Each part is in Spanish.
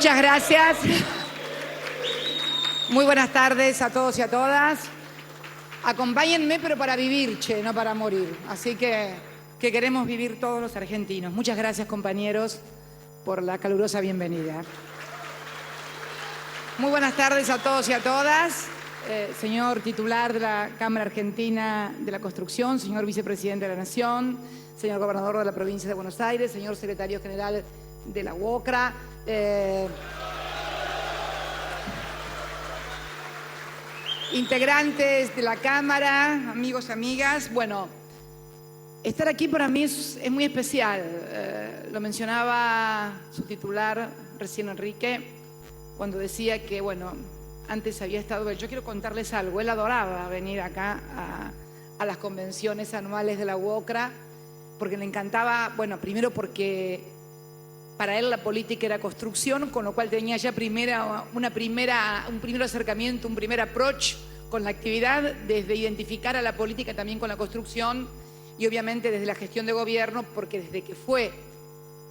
Muchas gracias. Muy buenas tardes a todos y a todas. Acompáñenme, pero para vivir, che, no para morir. Así que queremos vivir todos los argentinos. Muchas gracias, compañeros, por la calurosa bienvenida. Muy buenas tardes a todos y a todas. Señor titular de la Cámara Argentina de la Construcción, señor vicepresidente de la Nación, señor gobernador de la provincia de Buenos Aires, señor secretario general de la UOCRA, integrantes de la Cámara, amigos, amigas. Bueno, estar aquí para mí es muy especial. Lo mencionaba su titular recién, Enrique, cuando decía que, bueno, antes había estado él. Yo quiero contarles algo. Él adoraba venir acá a las convenciones anuales de la UOCRA, porque le encantaba, bueno, primero porque para él la política era construcción, con lo cual tenía ya un primer acercamiento, un primer approach con la actividad, desde identificar a la política también con la construcción y obviamente desde la gestión de gobierno, porque desde que fue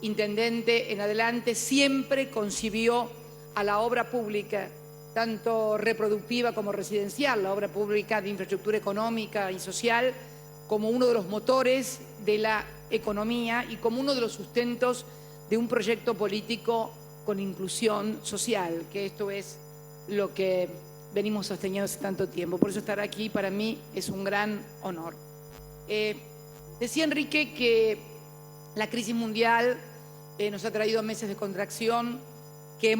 intendente en adelante siempre concibió a la obra pública, tanto reproductiva como residencial, la obra pública de infraestructura económica y social, como uno de los motores de la economía y como uno de los sustentos de un proyecto político con inclusión social, que esto es lo que venimos sosteniendo hace tanto tiempo. Por eso estar aquí para mí es un gran honor. Decía Enrique que la crisis mundial nos ha traído meses de contracción, que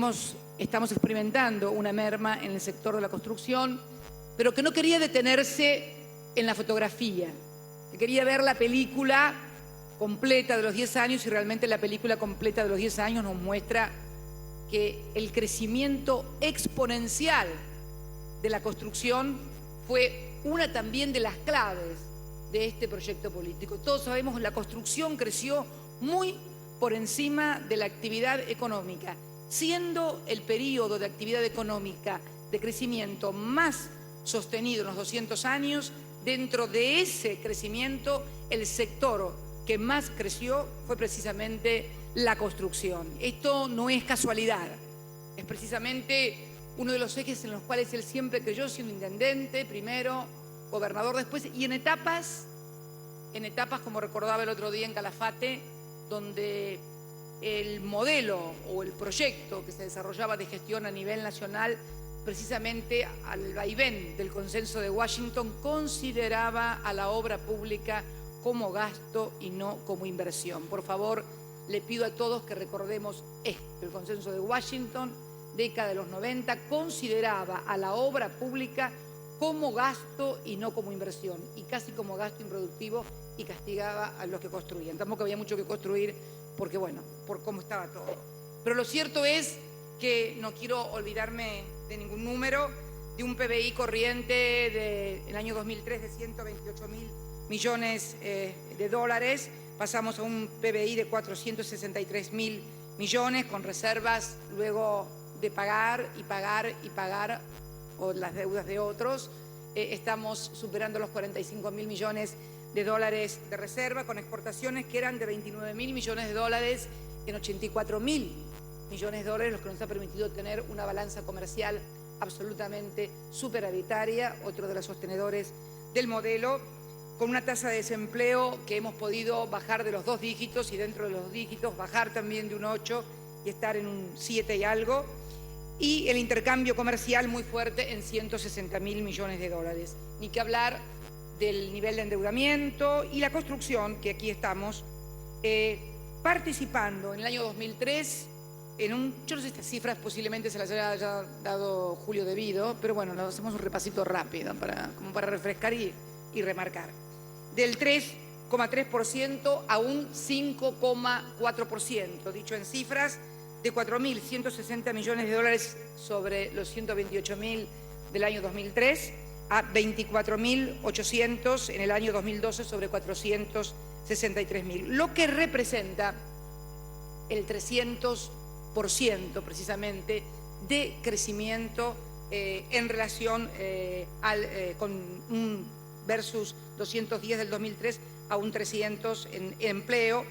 estamos experimentando una merma en el sector de la construcción, pero que no quería detenerse en la fotografía, que quería ver la película completa de los 10 años, y realmente la película completa de los 10 años nos muestra que el crecimiento exponencial de la construcción fue una también de las claves de este proyecto político. Todos sabemos que la construcción creció muy por encima de la actividad económica, siendo el periodo de actividad económica de crecimiento más sostenido en los 200 años. Dentro de ese crecimiento, el sector que más creció fue precisamente la construcción. Esto no es casualidad, es precisamente uno de los ejes en los cuales él siempre creyó, siendo intendente, primero, gobernador después, y en etapas como recordaba el otro día en Calafate, donde el modelo o el proyecto que se desarrollaba de gestión a nivel nacional, precisamente al vaivén del consenso de Washington, consideraba a la obra pública como gasto y no como inversión. Por favor, le pido a todos que recordemos esto. El consenso de Washington, década de los 90, consideraba a la obra pública como gasto y no como inversión, y casi como gasto improductivo, y castigaba a los que construían. Tampoco había mucho que construir porque, bueno, por cómo estaba todo. Pero lo cierto es que no quiero olvidarme de ningún número, de un PBI corriente del año 2003 de 128.000 millones de dólares, pasamos a un PBI de 463.000 millones, con reservas luego de pagar o las deudas de otros. Estamos superando los 45.000 millones de dólares de reserva, con exportaciones que eran de 29.000 millones de dólares en 84.000 millones de dólares, lo que nos ha permitido tener una balanza comercial absolutamente superavitaria, otro de los sostenedores del modelo, con una tasa de desempleo que hemos podido bajar de los 2 dígitos, y dentro de los 2 dígitos bajar también de un 8 y estar en un 7 y algo, y el intercambio comercial muy fuerte en 160.000 millones de dólares. Ni que hablar del nivel de endeudamiento y la construcción, que aquí estamos participando en el año 2003 yo no sé, estas cifras posiblemente se las haya dado Julio Devido, pero bueno, nos hacemos un repasito rápido como para refrescar y remarcar. Del 3,3% a un 5,4%, dicho en cifras, de 4.160 millones de dólares sobre los 128.000 del año 2003 a 24.800 en el año 2012 sobre 463.000, lo que representa el 300% precisamente de crecimiento en relación con un versus 210 del 2003 a un 300 en empleo,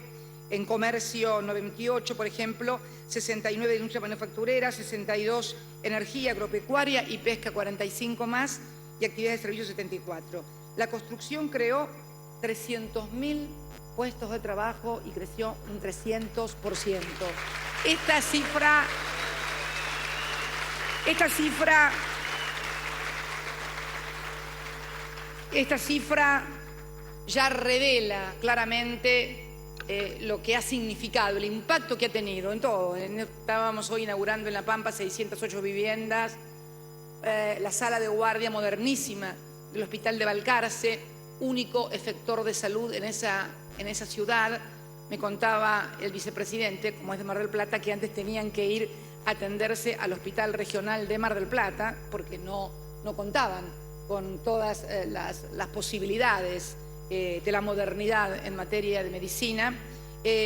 En comercio 98, por ejemplo, 69 de industria manufacturera, 62 energía agropecuaria y pesca 45 más y actividades de servicios 74. La construcción creó 300.000 puestos de trabajo y creció un 300%. Esta cifra ya revela claramente lo que ha significado, el impacto que ha tenido en todo. Estábamos hoy inaugurando en La Pampa 608 viviendas, la sala de guardia modernísima del Hospital de Balcarce, único efector de salud en esa ciudad. Me contaba el vicepresidente, como es de Mar del Plata, que antes tenían que ir a atenderse al Hospital Regional de Mar del Plata porque no contaban con todas las posibilidades de la modernidad en materia de medicina,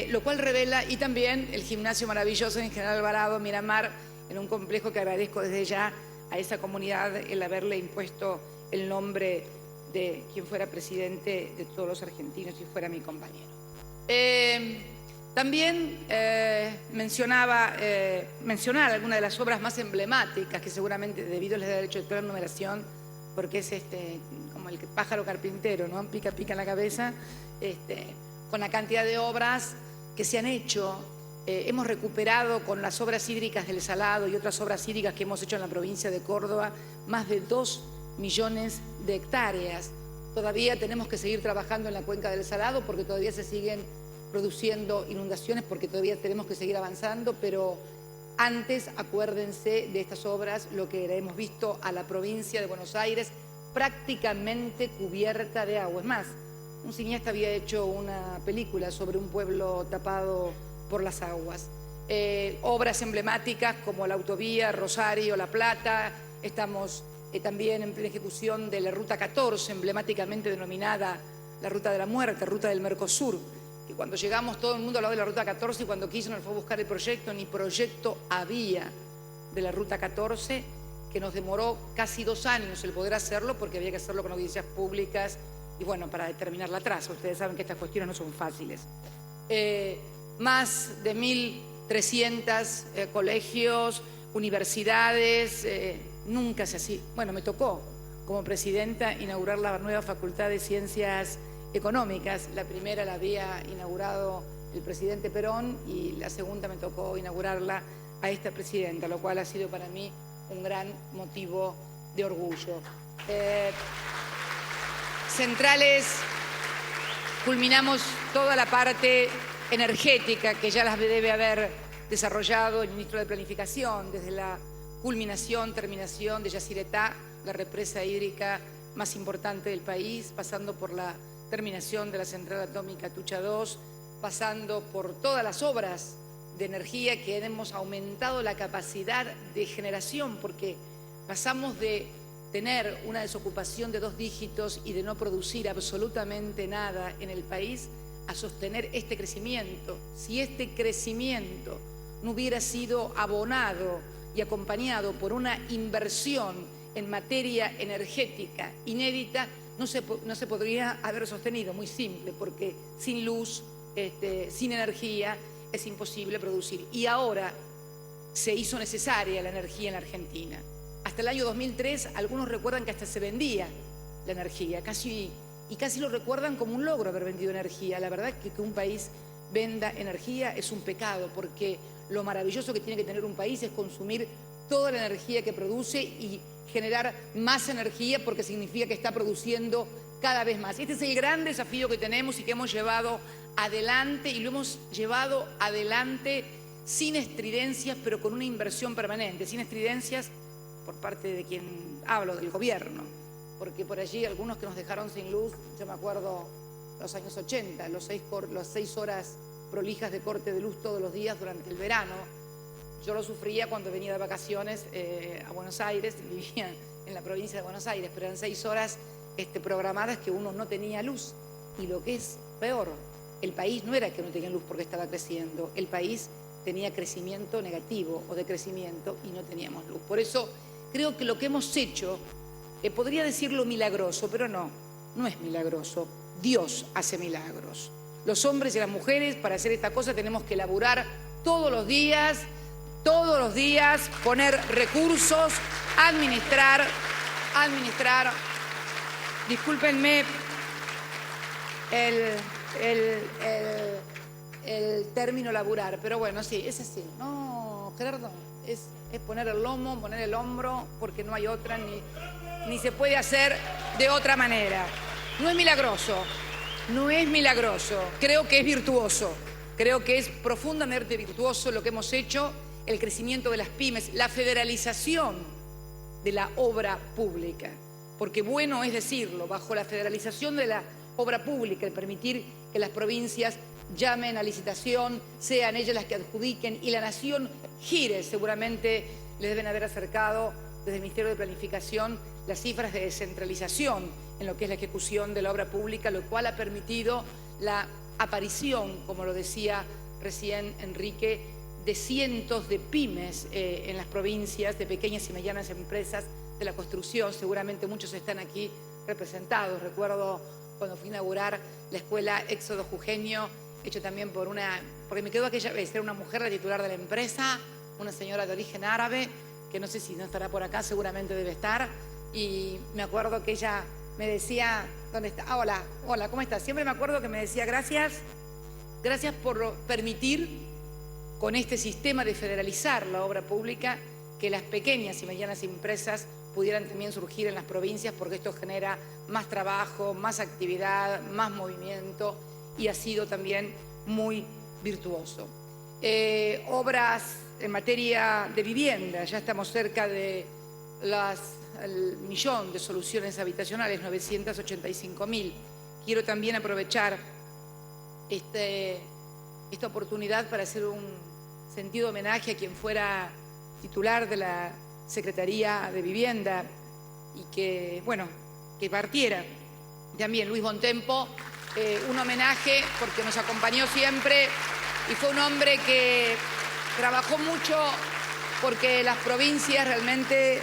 lo cual revela, y también el gimnasio maravilloso en General Alvarado, Miramar, en un complejo que agradezco desde ya a esa comunidad el haberle impuesto el nombre de quien fuera presidente de todos los argentinos y fuera mi compañero. También mencionar algunas de las obras más emblemáticas que seguramente debido les da hecho de toda la numeración, porque es como el pájaro carpintero, ¿no? Pica, pica en la cabeza, con la cantidad de obras que se han hecho. Hemos recuperado con las obras hídricas del Salado y otras obras hídricas que hemos hecho en la provincia de Córdoba más de 2 millones de hectáreas. Todavía tenemos que seguir trabajando en la cuenca del Salado porque todavía se siguen produciendo inundaciones, porque todavía tenemos que seguir avanzando, pero antes acuérdense de estas obras, lo que hemos visto a la provincia de Buenos Aires prácticamente cubierta de agua. Es más, un cineasta había hecho una película sobre un pueblo tapado por las aguas. Obras emblemáticas como la autovía Rosario-La Plata, estamos también en plena ejecución de la Ruta 14, emblemáticamente denominada la Ruta de la Muerte, Ruta del Mercosur, que cuando llegamos todo el mundo hablaba de la Ruta 14 y cuando Kirchner fue a buscar el proyecto, ni proyecto había de la Ruta 14, que nos demoró casi 2 años el poder hacerlo porque había que hacerlo con audiencias públicas y bueno, para determinar la traza. Ustedes saben que estas cuestiones no son fáciles. Más de 1.300 colegios, universidades, nunca se hacía. Bueno, me tocó como presidenta inaugurar la nueva Facultad de Ciencias Económicas. La primera la había inaugurado el presidente Perón y la segunda me tocó inaugurarla a esta presidenta, lo cual ha sido para mí un gran motivo de orgullo. Centrales, culminamos toda la parte energética que ya las debe haber desarrollado el ministro de Planificación, desde la culminación, terminación de Yacyretá, la represa hídrica más importante del país, pasando por la terminación de la central atómica Atucha 2, pasando por todas las obras de energía que hemos aumentado la capacidad de generación, porque pasamos de tener una desocupación de 2 dígitos y de no producir absolutamente nada en el país a sostener este crecimiento. Si este crecimiento no hubiera sido abonado y acompañado por una inversión en materia energética inédita, no se podría haber sostenido. Muy simple, porque sin luz, sin energía, es imposible producir. Y ahora se hizo necesaria la energía en la Argentina. Hasta el año 2003, algunos recuerdan que hasta se vendía la energía, casi lo recuerdan como un logro haber vendido energía. La verdad es que un país venda energía es un pecado, porque lo maravilloso que tiene que tener un país es consumir toda la energía que produce y generar más energía, porque significa que está produciendo cada vez más. Este es el gran desafío que tenemos y que hemos llevado adelante, y lo hemos llevado adelante sin estridencias, pero con una inversión permanente, sin estridencias por parte de quien hablo, del gobierno, porque por allí algunos que nos dejaron sin luz, yo me acuerdo los años 80, las 6 horas prolijas de corte de luz todos los días durante el verano. Yo lo sufría cuando venía de vacaciones a Buenos Aires, vivía en la provincia de Buenos Aires, pero eran 6 horas programadas que uno no tenía luz. Y lo que es peor, el país no era que no tenía luz porque estaba creciendo, el país tenía crecimiento negativo o decrecimiento y no teníamos luz. Por eso creo que lo que hemos hecho, podría decirlo milagroso, pero no es milagroso. Dios hace milagros. Los hombres y las mujeres, para hacer esta cosa, tenemos que laburar todos los días, poner recursos, administrar. Discúlpenme el término laburar, pero bueno, sí, es así. No, Gerardo, es poner el lomo, poner el hombro, porque no hay otra, ni se puede hacer de otra manera. No es milagroso, creo que es virtuoso, creo que es profundamente virtuoso lo que hemos hecho, el crecimiento de las pymes, la federalización de la obra pública, porque bueno es decirlo, bajo la federalización de la obra pública, el permitir que las provincias llamen a licitación, sean ellas las que adjudiquen y la nación gire. Seguramente les deben haber acercado desde el Ministerio de Planificación las cifras de descentralización en lo que es la ejecución de la obra pública, lo cual ha permitido la aparición, como lo decía recién Enrique, de cientos de pymes en las provincias, de pequeñas y medianas empresas de la construcción. Seguramente muchos están aquí representados. Recuerdo cuando fui a inaugurar la escuela Éxodo Jujeño, hecho también porque me quedó aquella vez, era una mujer la titular de la empresa, una señora de origen árabe, que no sé si no estará por acá, seguramente debe estar, y me acuerdo que ella me decía, ¿dónde está? Ah, hola, ¿cómo estás? Siempre me acuerdo que me decía, gracias por permitir, con este sistema de federalizar la obra pública, que las pequeñas y medianas empresas pudieran también surgir en las provincias, porque esto genera más trabajo, más actividad, más movimiento, y ha sido también muy virtuoso. Obras en materia de vivienda, ya estamos cerca de el millón de soluciones habitacionales, 985.000. Quiero también aprovechar esta oportunidad para hacer un sentido homenaje a quien fuera titular de la Secretaría de Vivienda y que partiera también, Luis Bontempo, un homenaje porque nos acompañó siempre y fue un hombre que trabajó mucho porque las provincias realmente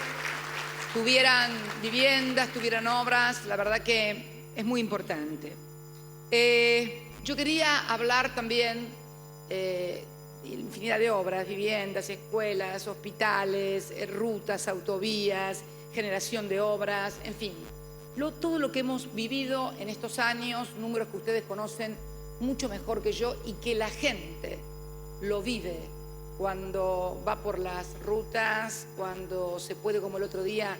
tuvieran viviendas, tuvieran obras. La verdad que es muy importante. Yo quería hablar también de infinidad de obras, viviendas, escuelas, hospitales, rutas, autovías, generación de obras, en fin. Todo lo que hemos vivido en estos años, números que ustedes conocen mucho mejor que yo y que la gente lo vive cuando va por las rutas, cuando se puede, como el otro día,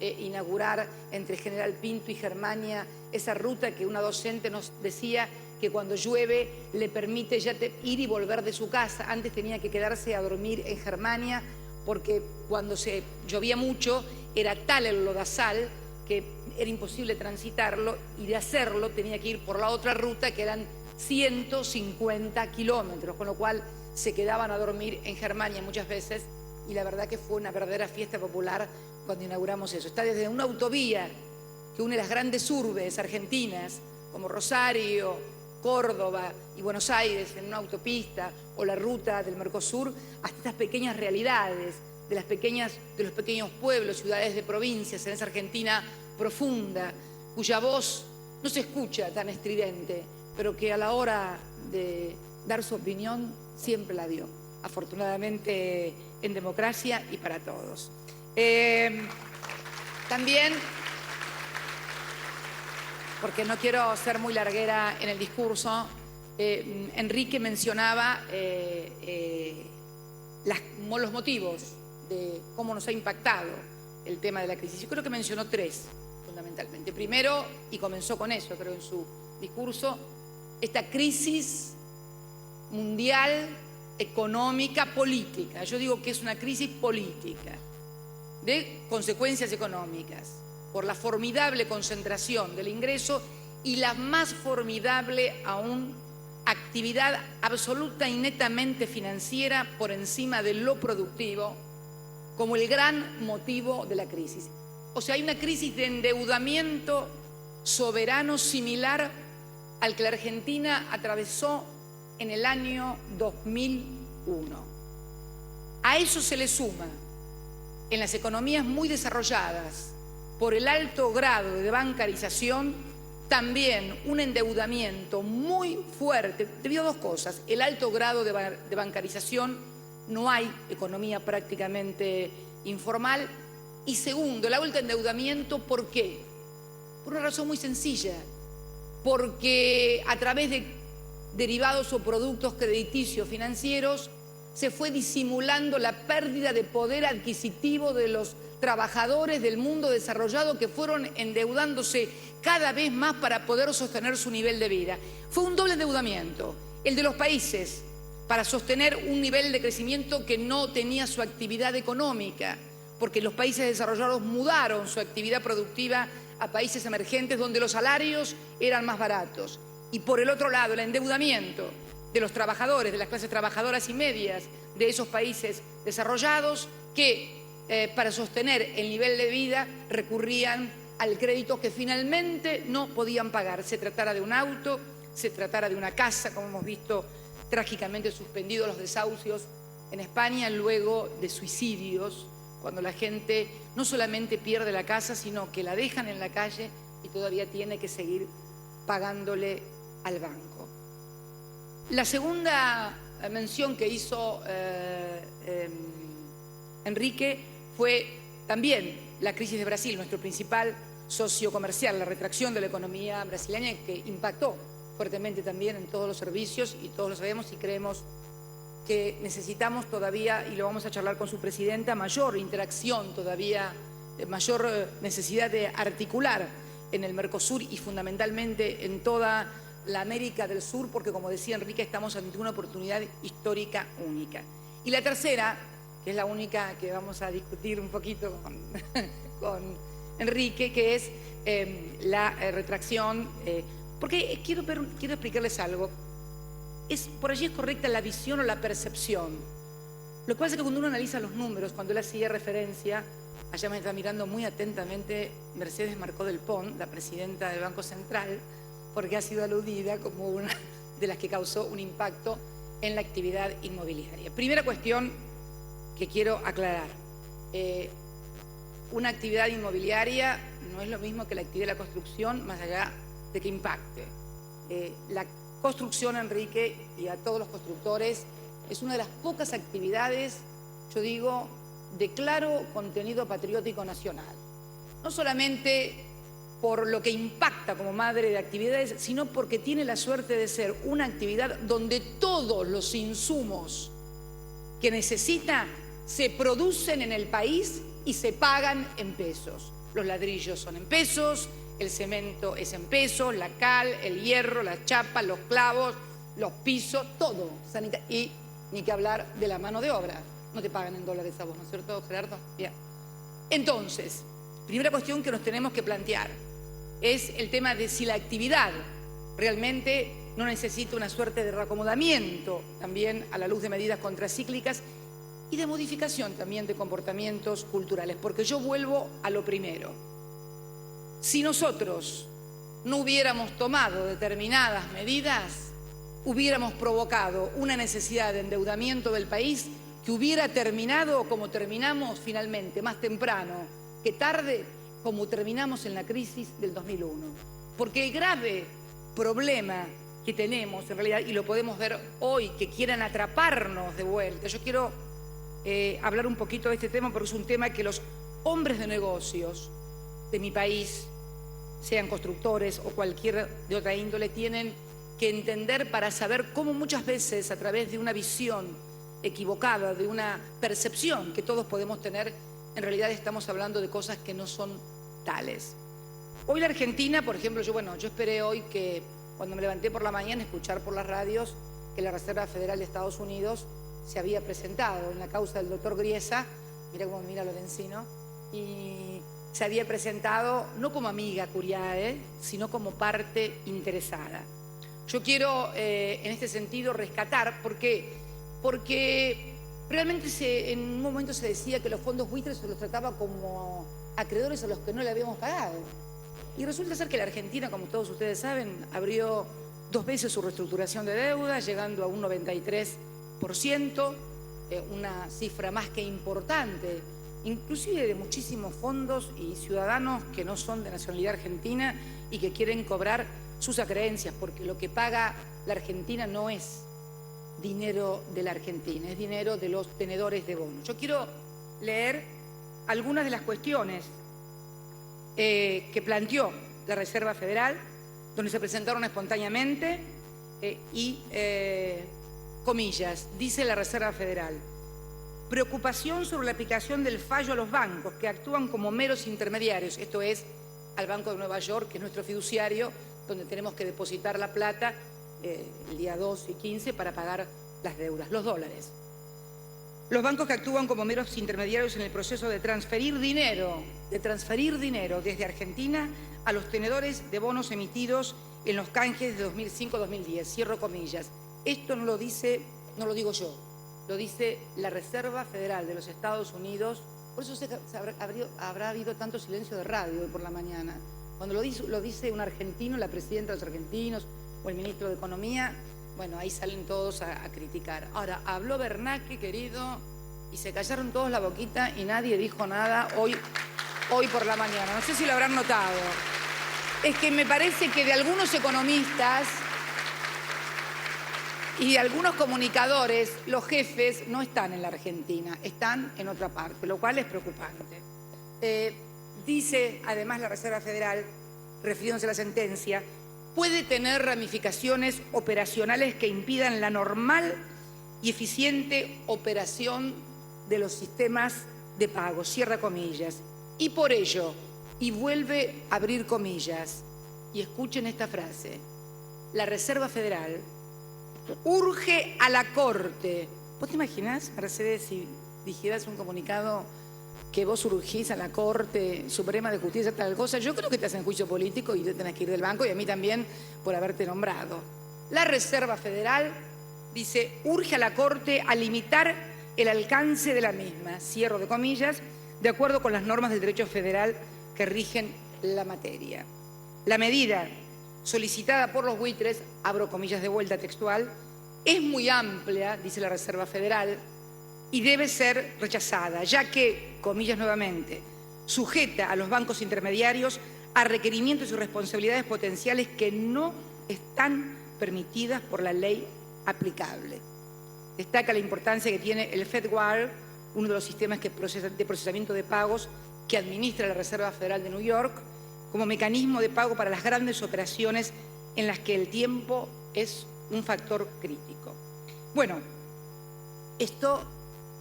inaugurar entre General Pinto y Germania esa ruta que una docente nos decía que cuando llueve le permite ya ir y volver de su casa. Antes tenía que quedarse a dormir en Germania porque cuando llovía mucho era tal el lodazal que era imposible transitarlo y de hacerlo tenía que ir por la otra ruta que eran 150 kilómetros, con lo cual se quedaban a dormir en Germania muchas veces y la verdad que fue una verdadera fiesta popular cuando inauguramos eso. Está desde una autovía que une las grandes urbes argentinas como Rosario, Córdoba y Buenos Aires en una autopista o la ruta del Mercosur, hasta estas pequeñas realidades de los pequeños pueblos, ciudades de provincias en esa Argentina profunda, cuya voz no se escucha tan estridente, pero que a la hora de dar su opinión siempre la dio, afortunadamente en democracia y para todos. También, porque no quiero ser muy larguera en el discurso, Enrique mencionaba los motivos de cómo nos ha impactado el tema de la crisis. Yo creo que mencionó tres, fundamentalmente. Primero, y comenzó con eso, creo, en su discurso, esta crisis mundial, económica, política. Yo digo que es una crisis política, de consecuencias económicas, por la formidable concentración del ingreso y la más formidable aún actividad absoluta y netamente financiera por encima de lo productivo, como el gran motivo de la crisis. O sea, hay una crisis de endeudamiento soberano similar al que la Argentina atravesó en el año 2001. A eso se le suma, en las economías muy desarrolladas, por el alto grado de bancarización, también un endeudamiento muy fuerte, debido a dos cosas: el alto grado de bancarización, no hay economía prácticamente informal, y segundo, el alto endeudamiento. ¿Por qué? Por una razón muy sencilla, porque a través de derivados o productos crediticios financieros se fue disimulando la pérdida de poder adquisitivo de los trabajadores del mundo desarrollado, que fueron endeudándose cada vez más para poder sostener su nivel de vida. Fue un doble endeudamiento, el de los países para sostener un nivel de crecimiento que no tenía su actividad económica, porque los países desarrollados mudaron su actividad productiva a países emergentes donde los salarios eran más baratos. Y por el otro lado, el endeudamiento de los trabajadores, de las clases trabajadoras y medias de esos países desarrollados, que para sostener el nivel de vida recurrían al crédito que finalmente no podían pagar. Se tratara de un auto, se tratara de una casa, como hemos visto trágicamente suspendidos los desahucios en España luego de suicidios, cuando la gente no solamente pierde la casa, sino que la dejan en la calle y todavía tiene que seguir pagándole al banco. La segunda mención que hizo Enrique fue también la crisis de Brasil, nuestro principal socio comercial, la retracción de la economía brasileña, que impactó fuertemente también en todos los servicios, y todos lo sabemos, y creemos que necesitamos todavía, y lo vamos a charlar con su presidenta, mayor interacción todavía, mayor necesidad de articular en el Mercosur y fundamentalmente en toda la América del Sur, porque, como decía Enrique, estamos ante una oportunidad histórica única. Y la tercera, que es la única que vamos a discutir un poquito con Enrique, que es la retracción, porque quiero explicarles algo. Por allí es correcta la visión o la percepción. Lo que pasa es que cuando uno analiza los números, cuando él hacía referencia, allá me está mirando muy atentamente Mercedes Marcó del Pont, la presidenta del Banco Central, porque ha sido aludida como una de las que causó un impacto en la actividad inmobiliaria. Primera cuestión que quiero aclarar. Una actividad inmobiliaria no es lo mismo que la actividad de la construcción, más allá de que impacte. La construcción, Enrique, y a todos los constructores, es una de las pocas actividades, yo digo, de claro contenido patriótico nacional. No solamente por lo que impacta como madre de actividades, sino porque tiene la suerte de ser una actividad donde todos los insumos que necesita se producen en el país y se pagan en pesos. Los ladrillos son en pesos, el cemento es en pesos, la cal, el hierro, la chapa, los clavos, los pisos, todo. Y ni que hablar de la mano de obra. No te pagan en dólares a vos, ¿no es cierto, Gerardo? Bien. Entonces, primera cuestión que nos tenemos que plantear es el tema de si la actividad realmente no necesita una suerte de reacomodamiento, también a la luz de medidas contracíclicas y de modificación también de comportamientos culturales. Porque yo vuelvo a lo primero. Si nosotros no hubiéramos tomado determinadas medidas, hubiéramos provocado una necesidad de endeudamiento del país que hubiera terminado como terminamos finalmente, más temprano que tarde, como terminamos en la crisis del 2001. Porque el grave problema que tenemos en realidad, y lo podemos ver hoy, que quieran atraparnos de vuelta. Yo quiero hablar un poquito de este tema porque es un tema que los hombres de negocios de mi país, sean constructores o cualquier de otra índole, tienen que entender para saber cómo muchas veces a través de una visión equivocada, de una percepción que todos podemos tener, en realidad estamos hablando de cosas que no son tales. Hoy la Argentina, por ejemplo, yo esperé hoy que cuando me levanté por la mañana escuchar por las radios que la Reserva Federal de Estados Unidos se había presentado en la causa del doctor Griesa, mira cómo mira Lorenzino, y se había presentado no como amiga Curiae, sino como parte interesada. Yo quiero en este sentido rescatar, porque realmente en un momento se decía que los fondos buitres se los trataba como acreedores a los que no le habíamos pagado. Y resulta ser que la Argentina, como todos ustedes saben, abrió 2 veces su reestructuración de deuda, llegando a un 93%, una cifra más que importante inclusive de muchísimos fondos y ciudadanos que no son de nacionalidad argentina y que quieren cobrar sus acreencias, porque lo que paga la Argentina no es dinero de la Argentina, es dinero de los tenedores de bonos. Yo quiero leer algunas de las cuestiones que planteó la Reserva Federal, donde se presentaron espontáneamente comillas, dice la Reserva Federal: preocupación sobre la aplicación del fallo a los bancos que actúan como meros intermediarios, esto es, al Banco de Nueva York, que es nuestro fiduciario, donde tenemos que depositar la plata el día 2 y 15 para pagar las deudas, los dólares. Los bancos que actúan como meros intermediarios en el proceso de transferir dinero desde Argentina a los tenedores de bonos emitidos en los canjes de 2005-2010. Cierro comillas. Esto no lo digo yo, lo dice la Reserva Federal de los Estados Unidos. Por eso habrá habido tanto silencio de radio hoy por la mañana. Cuando lo dice un argentino, la presidenta de los argentinos o el ministro de Economía, bueno, ahí salen todos a criticar. Ahora, habló Bernanke, querido, y se callaron todos la boquita y nadie dijo nada hoy por la mañana. No sé si lo habrán notado. Es que me parece que de algunos economistas y de algunos comunicadores, los jefes no están en la Argentina, están en otra parte, lo cual es preocupante. Dice, además, la Reserva Federal, refiriéndose a la sentencia, puede tener ramificaciones operacionales que impidan la normal y eficiente operación de los sistemas de pago, cierra comillas. Y por ello, y vuelve a abrir comillas, y escuchen esta frase, la Reserva Federal urge a la Corte. ¿Vos te imaginás, Mercedes, si dijeras un comunicado que vos urgís a la Corte Suprema de Justicia tal cosa? Yo creo que te hacen juicio político y te tenés que ir del banco, y a mí también por haberte nombrado. La Reserva Federal dice, urge a la Corte a limitar el alcance de la misma, cierro de comillas, de acuerdo con las normas del derecho federal que rigen la materia. La medida solicitada por los buitres, abro comillas de vuelta textual, es muy amplia, dice la Reserva Federal, y debe ser rechazada, ya que, comillas nuevamente, sujeta a los bancos intermediarios a requerimientos y responsabilidades potenciales que no están permitidas por la ley aplicable. Destaca la importancia que tiene el FedWire, uno de los sistemas de procesamiento de pagos que administra la Reserva Federal de New York, como mecanismo de pago para las grandes operaciones en las que el tiempo es un factor crítico. Bueno, esto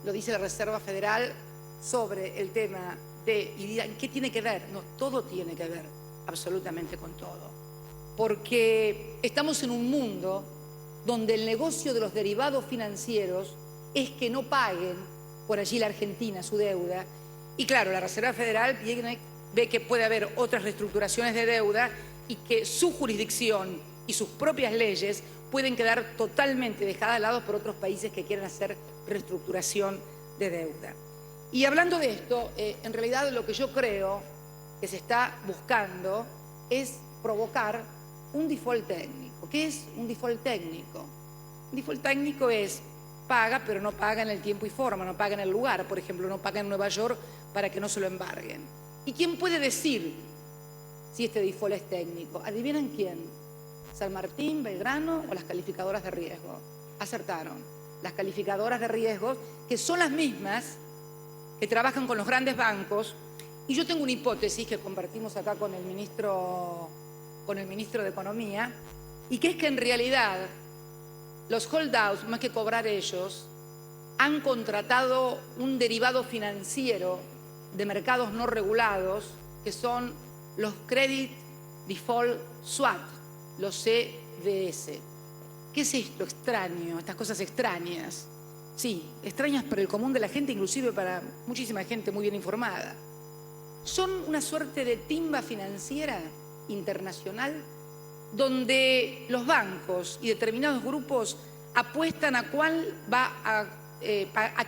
lo dice la Reserva Federal sobre el tema de, y dirán, ¿qué tiene que ver? No, todo tiene que ver, absolutamente con todo. Porque estamos en un mundo donde el negocio de los derivados financieros es que no paguen por allí la Argentina su deuda. Y claro, la Reserva Federal ve que puede haber otras reestructuraciones de deuda y que su jurisdicción y sus propias leyes pueden quedar totalmente dejadas de lado por otros países que quieren hacer reestructuración de deuda. Y hablando de esto, en realidad lo que yo creo que se está buscando es provocar un default técnico. ¿Qué es un default técnico? Un default técnico es paga, pero no paga en el tiempo y forma, no paga en el lugar. Por ejemplo, no paga en Nueva York para que no se lo embarguen. ¿Y quién puede decir si este default es técnico? ¿Adivinen quién? ¿San Martín, Belgrano o las calificadoras de riesgo? Acertaron. Las calificadoras de riesgos, que son las mismas que trabajan con los grandes bancos. Y yo tengo una hipótesis que compartimos acá con el ministro de Economía, y que es que en realidad los holdouts, más que cobrar ellos, han contratado un derivado financiero de mercados no regulados, que son los Credit Default Swap, los CDS. ¿Qué es esto extraño, estas cosas extrañas? Sí, extrañas para el común de la gente, inclusive para muchísima gente muy bien informada. Son una suerte de timba financiera internacional donde los bancos y determinados grupos apuestan a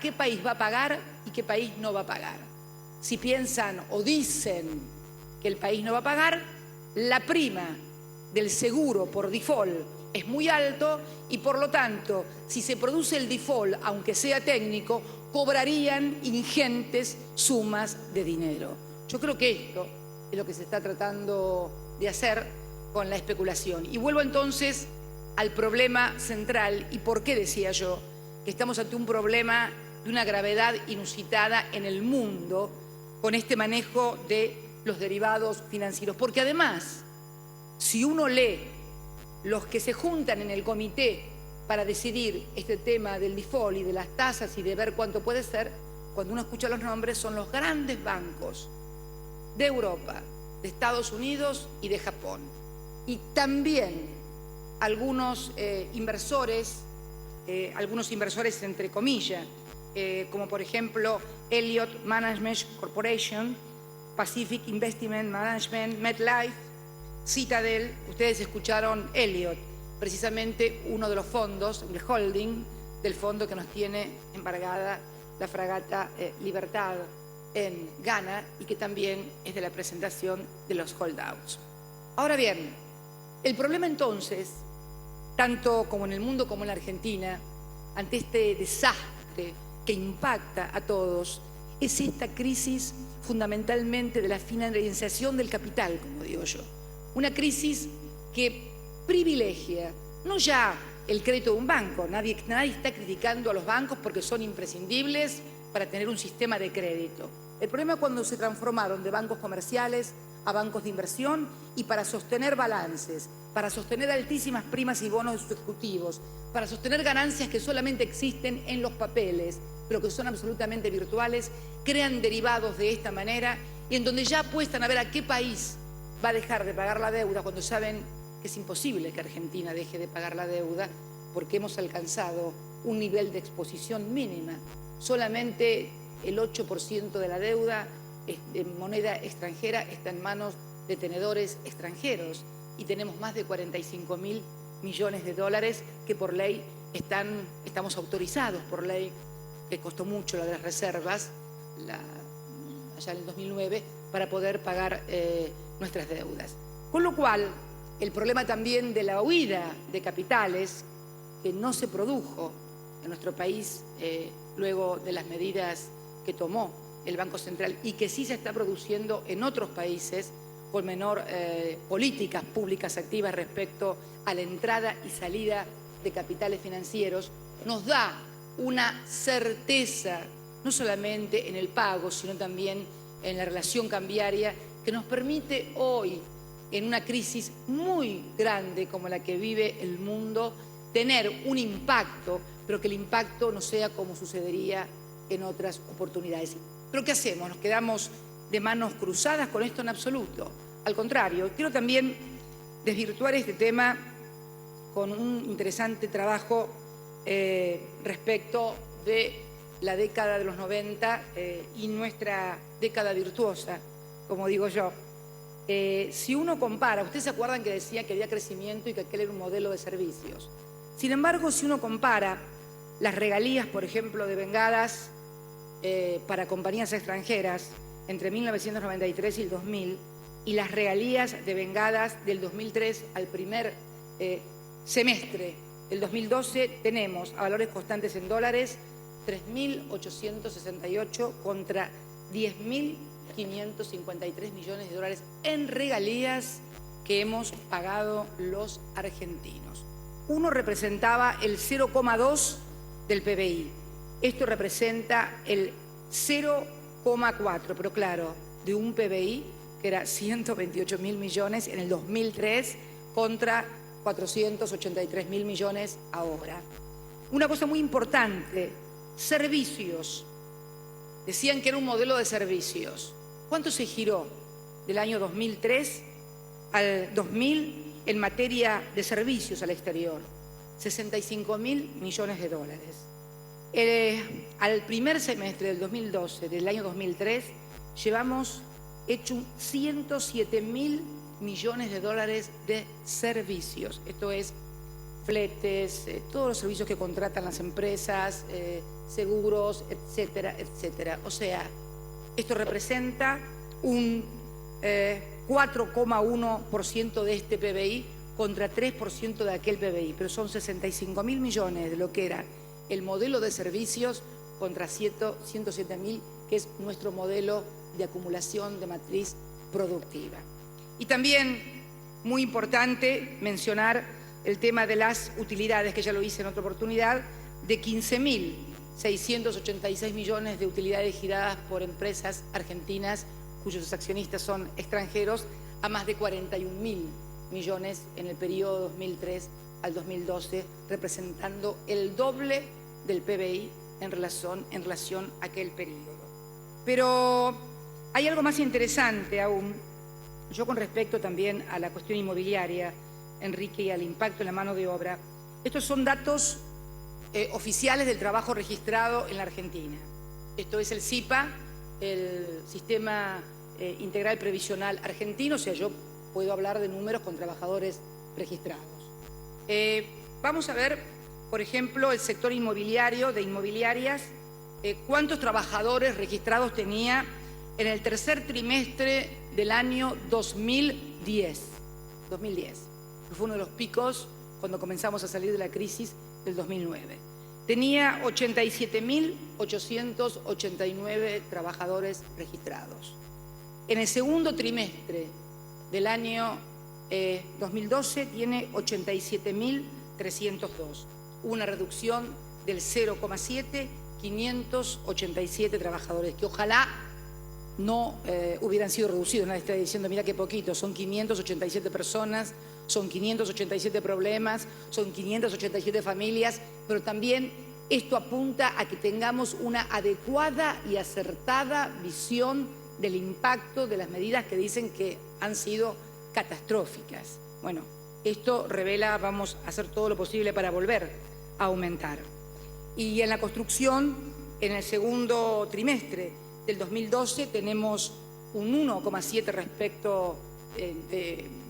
qué país va a pagar y qué país no va a pagar. Si piensan o dicen que el país no va a pagar, la prima del seguro por default es muy alto y por lo tanto, si se produce el default, aunque sea técnico, cobrarían ingentes sumas de dinero. Yo creo que esto es lo que se está tratando de hacer con la especulación. Y vuelvo entonces al problema central y por qué decía yo que estamos ante un problema de una gravedad inusitada en el mundo con este manejo de los derivados financieros. Porque además, si uno lee los que se juntan en el comité para decidir este tema del default y de las tasas y de ver cuánto puede ser, cuando uno escucha los nombres son los grandes bancos de Europa, de Estados Unidos y de Japón. Y también algunos inversores entre comillas, como por ejemplo Elliott Management Corporation, Pacific Investment Management, MetLife, Citadel. Ustedes escucharon Elliott, precisamente uno de los fondos, el holding del fondo que nos tiene embargada la fragata Libertad en Ghana y que también es de la presentación de los holdouts. Ahora bien, el problema entonces, tanto como en el mundo como en la Argentina, ante este desastre que impacta a todos, es esta crisis fundamentalmente de la financiación del capital, como digo yo. Una crisis que privilegia no ya el crédito de un banco, nadie está criticando a los bancos porque son imprescindibles para tener un sistema de crédito. El problema es cuando se transformaron de bancos comerciales a bancos de inversión y para sostener balances, para sostener altísimas primas y bonos ejecutivos, para sostener ganancias que solamente existen en los papeles, pero que son absolutamente virtuales, crean derivados de esta manera y en donde ya apuestan a ver a qué país va a dejar de pagar la deuda cuando saben que es imposible que Argentina deje de pagar la deuda porque hemos alcanzado un nivel de exposición mínima. Solamente el 8% de la deuda en moneda extranjera está en manos de tenedores extranjeros y tenemos más de 45.000 millones de dólares que por ley estamos autorizados por ley, que costó mucho la de las reservas allá en el 2009 para poder pagar nuestras deudas. Con lo cual, el problema también de la huida de capitales que no se produjo en nuestro país luego de las medidas que tomó el Banco Central y que sí se está produciendo en otros países con menor políticas públicas activas respecto a la entrada y salida de capitales financieros, nos da una certeza, no solamente en el pago, sino también en la relación cambiaria, que nos permite hoy, en una crisis muy grande como la que vive el mundo, tener un impacto, pero que el impacto no sea como sucedería en otras oportunidades. ¿Pero qué hacemos? ¿Nos quedamos de manos cruzadas con esto? En absoluto. Al contrario, quiero también desvirtuar este tema con un interesante trabajo respecto de la década de los 90 y nuestra década virtuosa, como digo yo. Si uno compara, ustedes se acuerdan que decía que había crecimiento y que aquel era un modelo de servicios. Sin embargo, si uno compara las regalías, por ejemplo, de vengadas para compañías extranjeras entre 1993 y el 2000 y las regalías de vengadas del 2003 al primer semestre del 2012, tenemos a valores constantes en dólares 3.868 contra 10.553 millones de dólares en regalías que hemos pagado los argentinos. Uno representaba el 0,2 del PBI. Esto representa el 0,4, pero claro, de un PBI que era 128.000 millones en el 2003 contra 483.000 millones ahora. Una cosa muy importante, servicios. Decían que era un modelo de servicios. ¿Cuánto se giró del año 2003 al 2000 en materia de servicios al exterior? 65.000 millones de dólares. Al primer semestre del 2012, del año 2003, llevamos hecho 107.000 millones de dólares de servicios. Esto es fletes, todos los servicios que contratan las empresas, seguros, etcétera, etcétera. O sea, esto representa un 4,1% de este PBI contra 3% de aquel PBI, pero son 65.000 millones de lo que era el modelo de servicios contra 107.000, que es nuestro modelo de acumulación de matriz productiva. Y también, muy importante, mencionar el tema de las utilidades, que ya lo hice en otra oportunidad, de 15.686 millones de utilidades giradas por empresas argentinas cuyos accionistas son extranjeros, a más de 41.000 millones en el periodo 2003 al 2012, representando el doble del PBI en relación a aquel periodo. Pero hay algo más interesante aún. Yo, con respecto también a la cuestión inmobiliaria, Enrique, y al impacto en la mano de obra, estos son datos oficiales del trabajo registrado en la Argentina. Esto es el SIPA, el Sistema Integral Previsional Argentino, o sea, yo puedo hablar de números con trabajadores registrados. Vamos a ver, por ejemplo, el sector inmobiliario, de inmobiliarias, cuántos trabajadores registrados tenía en el tercer trimestre del año 2010, que fue uno de los picos cuando comenzamos a salir de la crisis del 2009. Tenía 87.889 trabajadores registrados. En el segundo trimestre del año 2012 tiene 87.302, una reducción del 0,7, 587 trabajadores, que ojalá no hubieran sido reducidos. Nadie está diciendo, mira qué poquito, son 587 personas, son 587 problemas, son 587 familias, pero también esto apunta a que tengamos una adecuada y acertada visión del impacto de las medidas que dicen que han sido catastróficas. Bueno, esto revela, vamos a hacer todo lo posible para volver a aumentar. Y en la construcción, en el segundo trimestre del 2012 tenemos un 1,7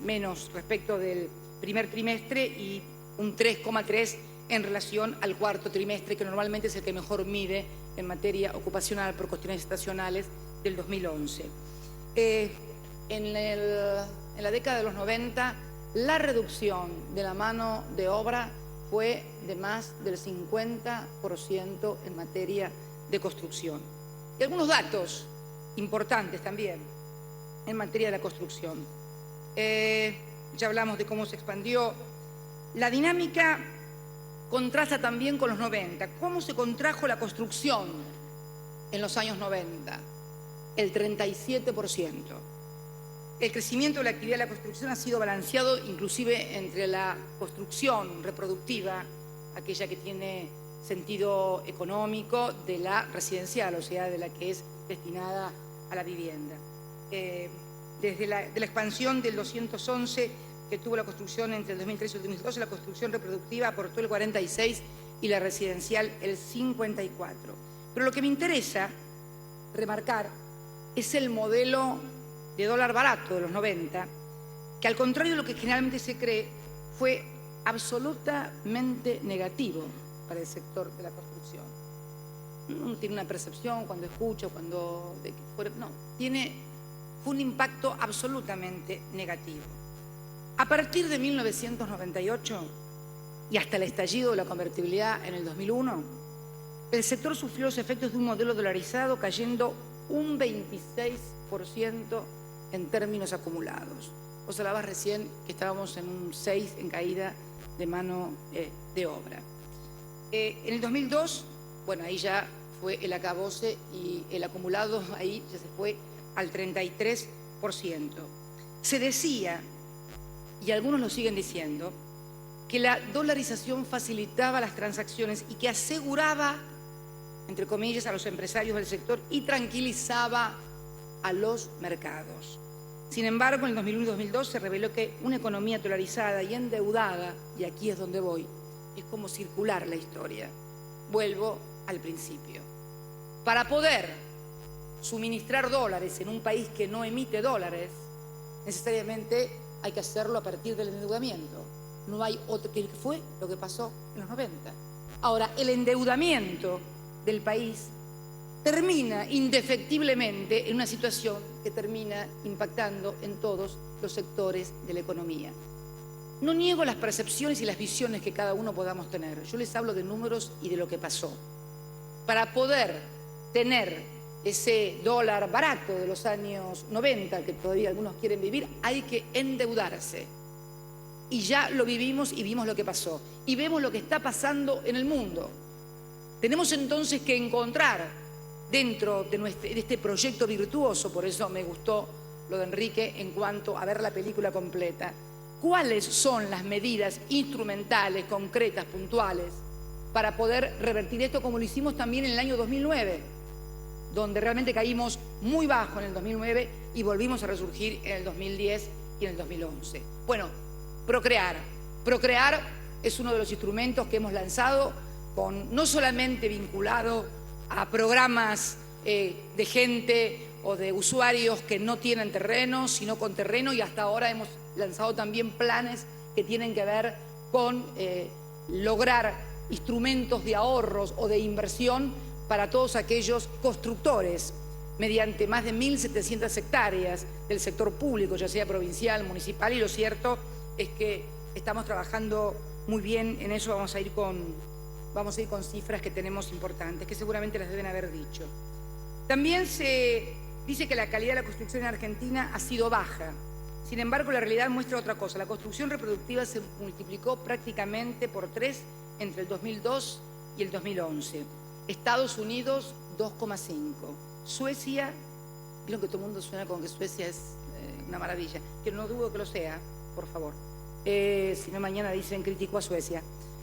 menos respecto del primer trimestre y un 3,3 en relación al cuarto trimestre, que normalmente es el que mejor mide en materia ocupacional por cuestiones estacionales, del 2011. En la década de los 90, la reducción de la mano de obra fue de más del 50% en materia de construcción. Y algunos datos importantes también en materia de la construcción. Ya hablamos de cómo se expandió. La dinámica contrasta también con los 90. ¿Cómo se contrajo la construcción en los años 90? El 37%. El crecimiento de la actividad de la construcción ha sido balanceado inclusive entre la construcción reproductiva, aquella que tiene sentido económico, de la residencial, o sea, de la que es destinada a la vivienda. Desde la expansión del 211 que tuvo la construcción entre el 2013 y el 2012, la construcción reproductiva aportó el 46% y la residencial el 54%. Pero lo que me interesa remarcar es el modelo de dólar barato de los 90, que al contrario de lo que generalmente se cree, fue absolutamente negativo para el sector de la construcción. Uno tiene una percepción cuando escucha, fue un impacto absolutamente negativo. A partir de 1998 y hasta el estallido de la convertibilidad en el 2001, el sector sufrió los efectos de un modelo dolarizado, cayendo un 26% en términos acumulados. Vos hablabas recién que estábamos en un 6% en caída de mano de obra. En el 2002, bueno, ahí ya fue el acabose y el acumulado ahí ya se fue al 33%. Se decía, y algunos lo siguen diciendo, que la dolarización facilitaba las transacciones y que aseguraba, entre comillas, a los empresarios del sector y tranquilizaba a los mercados. Sin embargo, en el 2001 y 2002 se reveló que una economía dolarizada y endeudada, y aquí es donde voy, es como circular la historia. Vuelvo al principio. Para poder suministrar dólares en un país que no emite dólares, necesariamente hay que hacerlo a partir del endeudamiento. No hay otro, que fue lo que pasó en los 90. Ahora, el endeudamiento del país termina indefectiblemente en una situación que termina impactando en todos los sectores de la economía. No niego las percepciones y las visiones que cada uno podamos tener. Yo les hablo de números y de lo que pasó. para poder tener ese dólar barato de los años 90, que todavía algunos quieren vivir, hay que endeudarse. Y ya lo vivimos y vimos lo que pasó. Y vemos lo que está pasando en el mundo. Tenemos entonces que encontrar dentro de este proyecto virtuoso, por eso me gustó lo de Enrique en cuanto a ver la película completa, cuáles son las medidas instrumentales, concretas, puntuales, para poder revertir esto, como lo hicimos también en el año 2009, donde realmente caímos muy bajo en el 2009 y volvimos a resurgir en el 2010 y en el 2011. Bueno, procrear. Procrear es uno de los instrumentos que hemos lanzado, no solamente vinculado a programas de gente o de usuarios que no tienen terreno, sino con terreno, y hasta ahora hemos lanzado también planes que tienen que ver con lograr instrumentos de ahorros o de inversión para todos aquellos constructores, mediante más de 1.700 hectáreas del sector público, ya sea provincial, municipal, y lo cierto es que estamos trabajando muy bien en eso. Vamos a ir con cifras que tenemos importantes, que seguramente las deben haber dicho. También se dice que la calidad de la construcción en Argentina ha sido baja. Sin embargo, la realidad muestra otra cosa. La construcción reproductiva se multiplicó prácticamente por 3 entre el 2002 y el 2011. Estados Unidos, 2,5. Suecia, vieron que todo el mundo suena con que Suecia es una maravilla, que no dudo que lo sea, por favor. Si no, mañana dicen crítico a Suecia.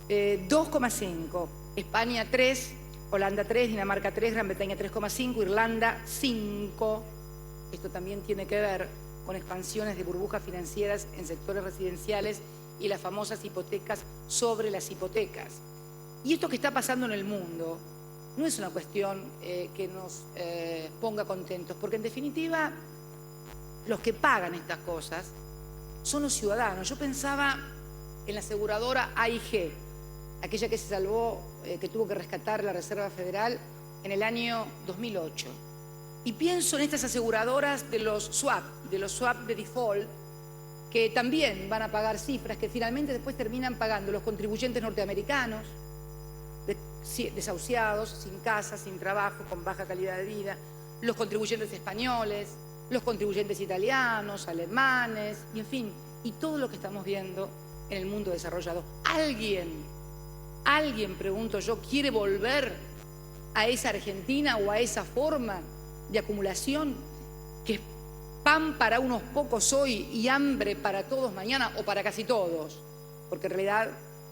2,5. España 3, Holanda 3, Dinamarca 3, Gran Bretaña 3,5, Irlanda 5. Esto también tiene que ver con expansiones de burbujas financieras en sectores residenciales y las famosas hipotecas sobre las hipotecas. Y esto que está pasando en el mundo no es una cuestión que nos ponga contentos, porque en definitiva los que pagan estas cosas son los ciudadanos. Yo pensaba en la aseguradora AIG, aquella que se salvó, que tuvo que rescatar la Reserva Federal en el año 2008. Y pienso en estas aseguradoras de los swap de default, que también van a pagar cifras que finalmente después terminan pagando los contribuyentes norteamericanos, desahuciados, sin casa, sin trabajo, con baja calidad de vida, los contribuyentes españoles, los contribuyentes italianos, alemanes, y en fin, y todo lo que estamos viendo en el mundo desarrollado. ¿Alguien, pregunto yo, quiere volver a esa Argentina o a esa forma de acumulación que es pan para unos pocos hoy y hambre para todos mañana, o para casi todos? Porque en realidad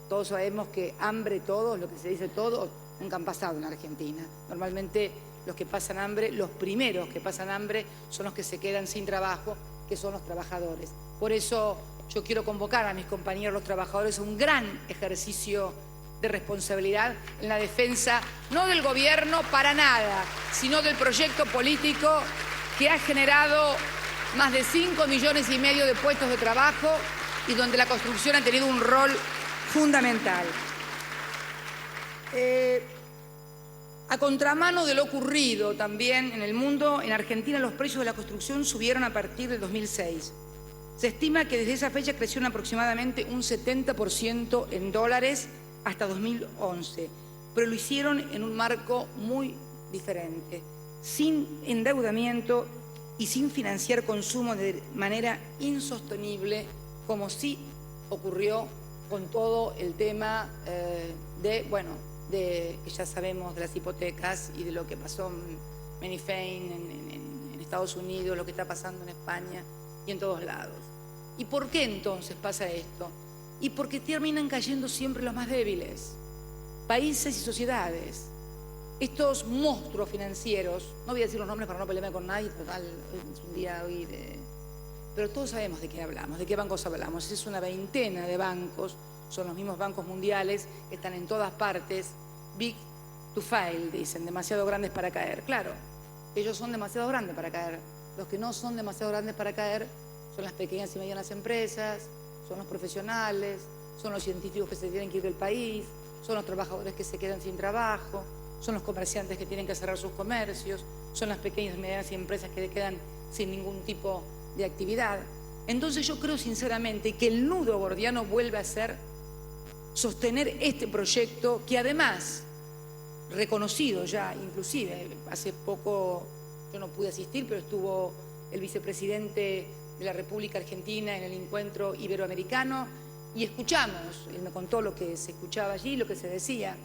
todos sabemos que hambre todos, lo que se dice todos, nunca han pasado en Argentina. Normalmente los que pasan hambre, los primeros que pasan hambre, son los que se quedan sin trabajo, que son los trabajadores. Por eso yo quiero convocar a mis compañeros los trabajadores a un gran ejercicio de responsabilidad en la defensa, no del gobierno para nada, sino del proyecto político que ha generado más de 5,5 millones de puestos de trabajo y donde la construcción ha tenido un rol fundamental. A contramano de lo ocurrido también en el mundo, en Argentina los precios de la construcción subieron a partir del 2006. Se estima que desde esa fecha crecieron aproximadamente un 70% en dólares hasta 2011, pero lo hicieron en un marco muy diferente, sin endeudamiento y sin financiar consumo de manera insostenible, como sí ocurrió con todo el tema que ya sabemos de las hipotecas y de lo que pasó en Manifain en Estados Unidos, lo que está pasando en España y en todos lados. ¿Y por qué entonces pasa esto? Y porque terminan cayendo siempre los más débiles, países y sociedades. Estos monstruos financieros, no voy a decir los nombres para no pelearme con nadie, total, es un día hoy pero todos sabemos de qué hablamos, de qué bancos hablamos. Es una veintena de bancos, son los mismos bancos mundiales que están en todas partes, big to fail, dicen, demasiado grandes para caer. Claro, ellos son demasiado grandes para caer. Los que no son demasiado grandes para caer son las pequeñas y medianas empresas, son los profesionales, son los científicos que se tienen que ir del país, son los trabajadores que se quedan sin trabajo, son los comerciantes que tienen que cerrar sus comercios, son las pequeñas y medianas empresas que quedan sin ningún tipo de actividad. Entonces yo creo sinceramente que el nudo gordiano vuelve a ser sostener este proyecto, que además reconocido ya, inclusive. Hace poco yo no pude asistir, pero estuvo el vicepresidente de la República Argentina en el encuentro iberoamericano y escuchamos, él me contó lo que se escuchaba allí, lo que se decía,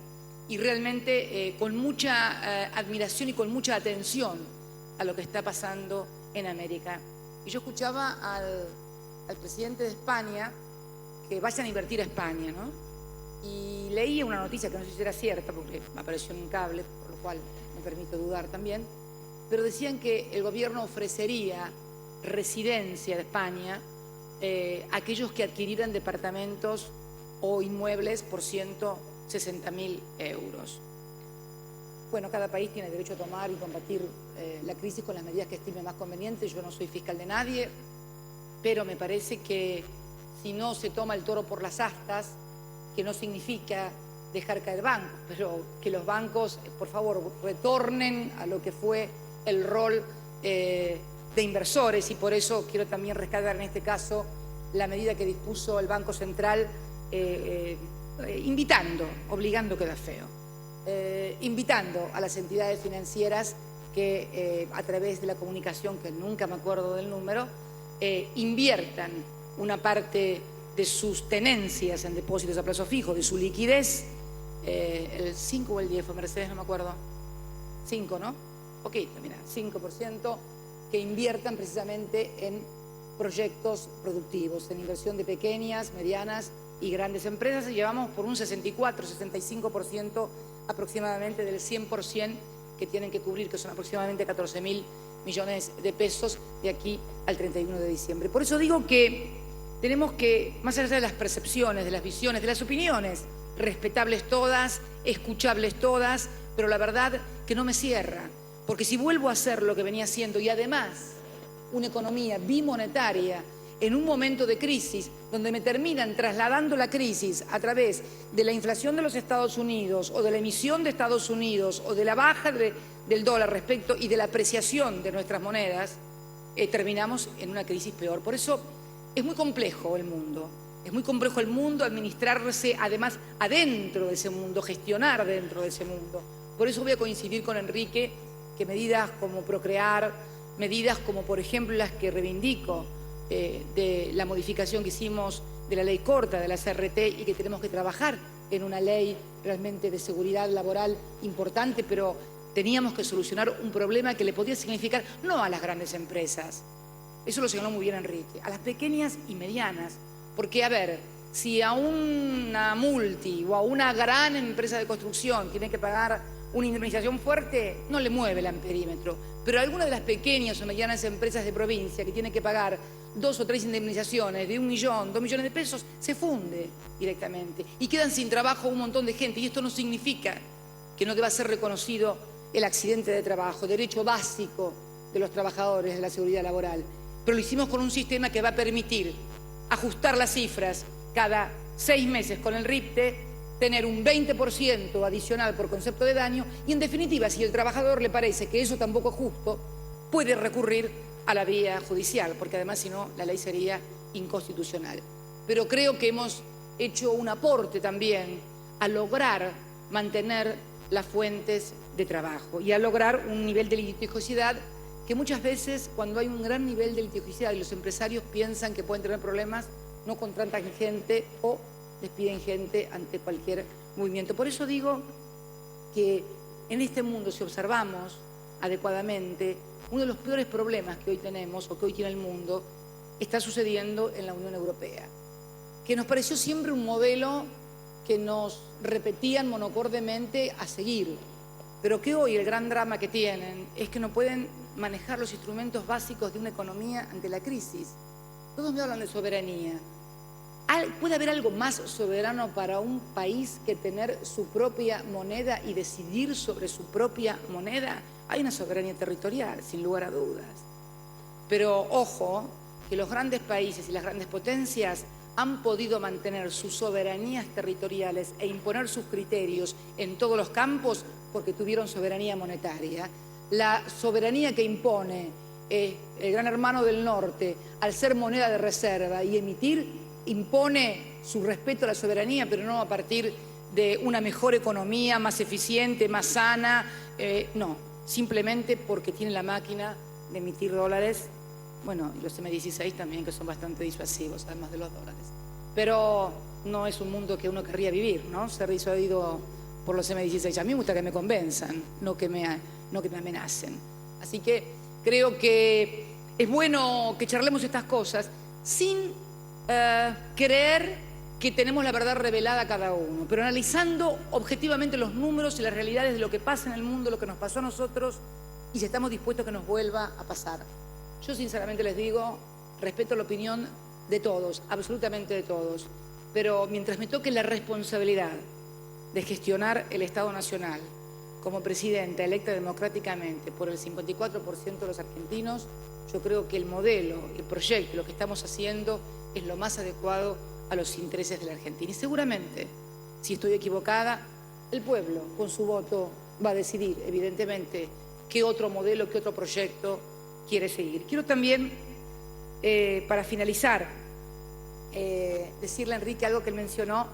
y realmente con mucha admiración y con mucha atención a lo que está pasando en América. Y yo escuchaba al presidente de España que vayan a invertir a España, ¿no? Y leía una noticia que no sé si era cierta, porque me apareció en un cable, por lo cual me permito dudar también, pero decían que el gobierno ofrecería residencia de España a aquellos que adquirieran departamentos o inmuebles por 160.000 euros. Bueno, cada país tiene derecho a tomar y combatir la crisis con las medidas que estime más convenientes. Yo no soy fiscal de nadie, pero me parece que si no se toma el toro por las astas, que no significa dejar caer bancos, pero que los bancos, por favor, retornen a lo que fue el rol de inversores, y por eso quiero también rescatar en este caso la medida que dispuso el Banco Central invitando, obligando queda feo, invitando a las entidades financieras que a través de la comunicación, que nunca me acuerdo del número, inviertan una parte de sus tenencias en depósitos a plazo fijo, de su liquidez, el 5 o el 10 fue Mercedes, no me acuerdo, 5, ¿no? Poquito, mira, 5%, que inviertan precisamente en proyectos productivos, en inversión de pequeñas, medianas y grandes empresas, y llevamos por un 64-65% aproximadamente del 100% que tienen que cubrir, que son aproximadamente 14.000 millones de pesos de aquí al 31 de diciembre. Por eso digo que tenemos que, más allá de las percepciones, de las visiones, de las opiniones, respetables todas, escuchables todas, pero la verdad que no me cierra, porque si vuelvo a hacer lo que venía haciendo y además una economía bimonetaria en un momento de crisis, donde me terminan trasladando la crisis a través de la inflación de los Estados Unidos o de la emisión de Estados Unidos o de la baja del dólar respecto y de la apreciación de nuestras monedas, terminamos en una crisis peor. Por eso es muy complejo el mundo, administrarse además adentro de ese mundo, gestionar dentro de ese mundo. Por eso voy a coincidir con Enrique que medidas como Procrear, medidas como por ejemplo las que reivindico de la modificación que hicimos de la ley corta, de la CRT, y que tenemos que trabajar en una ley realmente de seguridad laboral importante, pero teníamos que solucionar un problema que le podía significar no a las grandes empresas, eso lo señaló muy bien Enrique, a las pequeñas y medianas, porque a ver, si a una multi o a una gran empresa de construcción tiene que pagar una indemnización fuerte, no le mueve el amperímetro, pero alguna de las pequeñas o medianas empresas de provincia que tiene que pagar 2 o 3 indemnizaciones de 1 millón, 2 millones de pesos, se funde directamente y quedan sin trabajo un montón de gente, y esto no significa que no deba ser reconocido el accidente de trabajo, derecho básico de los trabajadores de la seguridad laboral, pero lo hicimos con un sistema que va a permitir ajustar las cifras cada 6 meses con el RIPTE, tener un 20% adicional por concepto de daño, y en definitiva, si el trabajador le parece que eso tampoco es justo, puede recurrir a la vía judicial, porque además si no la ley sería inconstitucional. Pero creo que hemos hecho un aporte también a lograr mantener las fuentes de trabajo y a lograr un nivel de litigiosidad que muchas veces, cuando hay un gran nivel de litigiosidad y los empresarios piensan que pueden tener problemas, no contratan gente o despiden gente ante cualquier movimiento. Por eso digo que en este mundo, si observamos adecuadamente, uno de los peores problemas que hoy tenemos o que hoy tiene el mundo está sucediendo en la Unión Europea, que nos pareció siempre un modelo que nos repetían monocordemente a seguir, pero que hoy el gran drama que tienen es que no pueden manejar los instrumentos básicos de una economía ante la crisis. Todos me hablan de soberanía. ¿Puede haber algo más soberano para un país que tener su propia moneda y decidir sobre su propia moneda? Hay una soberanía territorial, sin lugar a dudas. Pero ojo, que los grandes países y las grandes potencias han podido mantener sus soberanías territoriales e imponer sus criterios en todos los campos porque tuvieron soberanía monetaria. La soberanía que impone el gran hermano del norte al ser moneda de reserva y emitir, impone su respeto a la soberanía, pero no a partir de una mejor economía, más eficiente, más sana, no, simplemente porque tiene la máquina de emitir dólares, bueno, y los M16 también, que son bastante disuasivos, además de los dólares. Pero no es un mundo que uno querría vivir, ¿no? Ser disuadido por los M16. A mí me gusta que me convenzan, no que me amenacen. Así que creo que es bueno que charlemos estas cosas sin creer que tenemos la verdad revelada a cada uno, pero analizando objetivamente los números y las realidades de lo que pasa en el mundo, lo que nos pasó a nosotros y si estamos dispuestos a que nos vuelva a pasar. Yo sinceramente les digo, respeto la opinión de todos, absolutamente de todos, pero mientras me toque la responsabilidad de gestionar el Estado Nacional como presidenta electa democráticamente por el 54% de los argentinos, yo creo que el modelo, el proyecto, lo que estamos haciendo es lo más adecuado a los intereses de la Argentina. Y seguramente, si estoy equivocada, el pueblo con su voto va a decidir, evidentemente, qué otro modelo, qué otro proyecto quiere seguir. Quiero también, para finalizar, decirle a Enrique algo que él mencionó,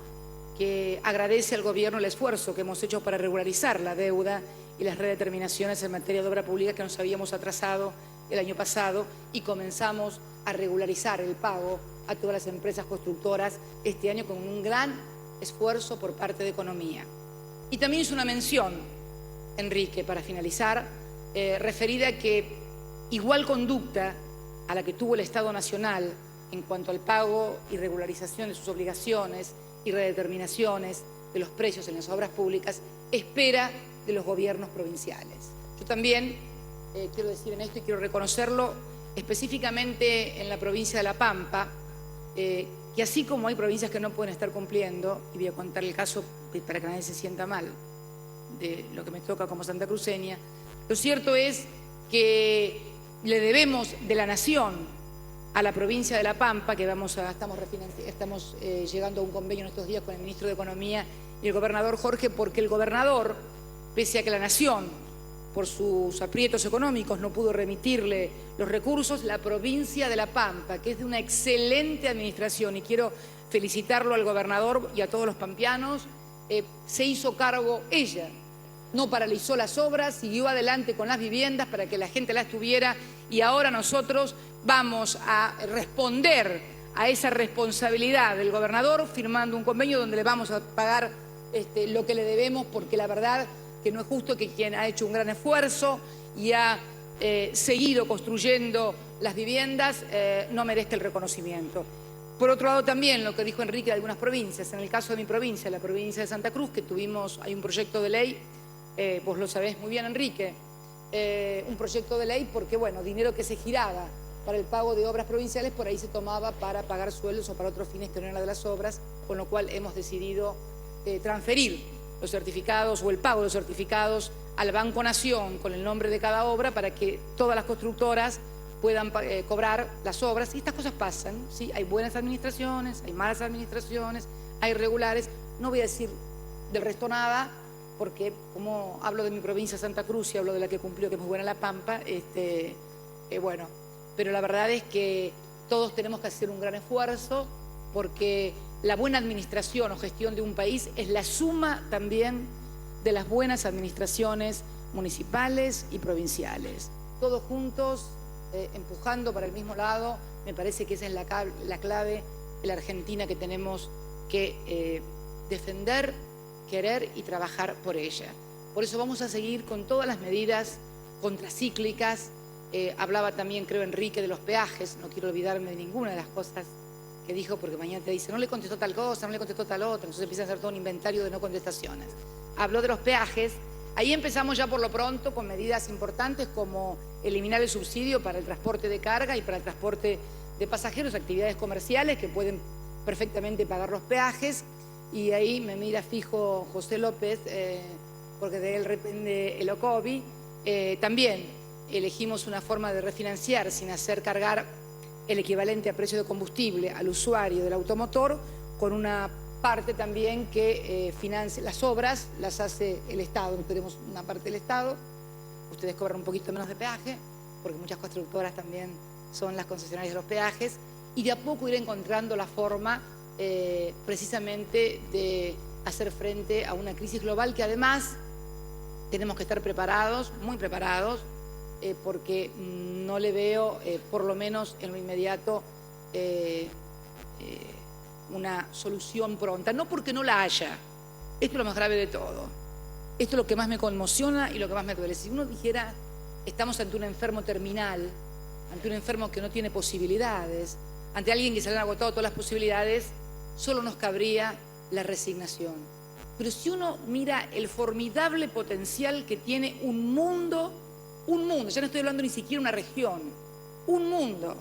que agradece al gobierno el esfuerzo que hemos hecho para regularizar la deuda y las redeterminaciones en materia de obra pública que nos habíamos atrasado el año pasado y comenzamos a regularizar el pago a todas las empresas constructoras este año con un gran esfuerzo por parte de Economía. Y también hizo una mención, Enrique, para finalizar, referida a que igual conducta a la que tuvo el Estado Nacional en cuanto al pago y regularización de sus obligaciones y redeterminaciones de los precios en las obras públicas, espera de los gobiernos provinciales. Yo también quiero decir en esto y quiero reconocerlo específicamente en la provincia de La Pampa, que así como hay provincias que no pueden estar cumpliendo, y voy a contar el caso para que nadie se sienta mal de lo que me toca como santacruceña, lo cierto es que le debemos de la nación a la provincia de La Pampa, que estamos llegando a un convenio en estos días con el ministro de Economía y el gobernador Jorge, porque el gobernador, pese a que la nación, por sus aprietos económicos, no pudo remitirle los recursos, la provincia de La Pampa, que es de una excelente administración, y quiero felicitarlo al gobernador y a todos los pampeanos, se hizo cargo ella. No paralizó las obras, siguió adelante con las viviendas para que la gente las tuviera, y ahora nosotros vamos a responder a esa responsabilidad del gobernador firmando un convenio donde le vamos a pagar lo que le debemos, porque la verdad que no es justo que quien ha hecho un gran esfuerzo y ha seguido construyendo las viviendas no merezca el reconocimiento. Por otro lado también lo que dijo Enrique de algunas provincias, en el caso de mi provincia, la provincia de Santa Cruz, que hay un proyecto de ley, vos lo sabés muy bien, Enrique, un proyecto de ley porque, bueno, dinero que se giraba para el pago de obras provinciales, por ahí se tomaba para pagar sueldos o para otros fines que no eran la de las obras, con lo cual hemos decidido transferir los certificados o el pago de los certificados al Banco Nación con el nombre de cada obra para que todas las constructoras puedan cobrar las obras. Y estas cosas pasan, ¿sí? Hay buenas administraciones, hay malas administraciones, hay regulares. No voy a decir del resto nada, porque como hablo de mi provincia Santa Cruz y hablo de la que cumplió, que es muy buena La Pampa, bueno, pero la verdad es que todos tenemos que hacer un gran esfuerzo, porque la buena administración o gestión de un país es la suma también de las buenas administraciones municipales y provinciales. Todos juntos, empujando para el mismo lado, me parece que esa es la clave de la Argentina que tenemos que defender, querer y trabajar por ella. Por eso vamos a seguir con todas las medidas contracíclicas. Hablaba también, creo, Enrique, de los peajes. No quiero olvidarme de ninguna de las cosas que dijo, porque mañana te dice, no le contestó tal cosa, no le contestó tal otra, entonces empieza a hacer todo un inventario de no contestaciones. Habló de los peajes. Ahí empezamos ya por lo pronto con medidas importantes como eliminar el subsidio para el transporte de carga y para el transporte de pasajeros, actividades comerciales que pueden perfectamente pagar los peajes. Y ahí me mira fijo José López, porque de él depende el OCOBI. También elegimos una forma de refinanciar sin hacer cargar el equivalente a precio de combustible al usuario del automotor, con una parte también que financia las obras, las hace el Estado. Nosotros tenemos una parte del Estado, ustedes cobran un poquito menos de peaje, porque muchas constructoras también son las concesionarias de los peajes, y de a poco ir encontrando la forma precisamente de hacer frente a una crisis global que además tenemos que estar preparados, muy preparados, porque no le veo, por lo menos en lo inmediato, una solución pronta. No porque no la haya, esto es lo más grave de todo. Esto es lo que más me conmociona y lo que más me duele. Si uno dijera, estamos ante un enfermo terminal, ante un enfermo que no tiene posibilidades, ante alguien que se le han agotado todas las posibilidades, solo nos cabría la resignación. Pero si uno mira el formidable potencial que tiene un mundo, ya no estoy hablando ni siquiera una región, un mundo,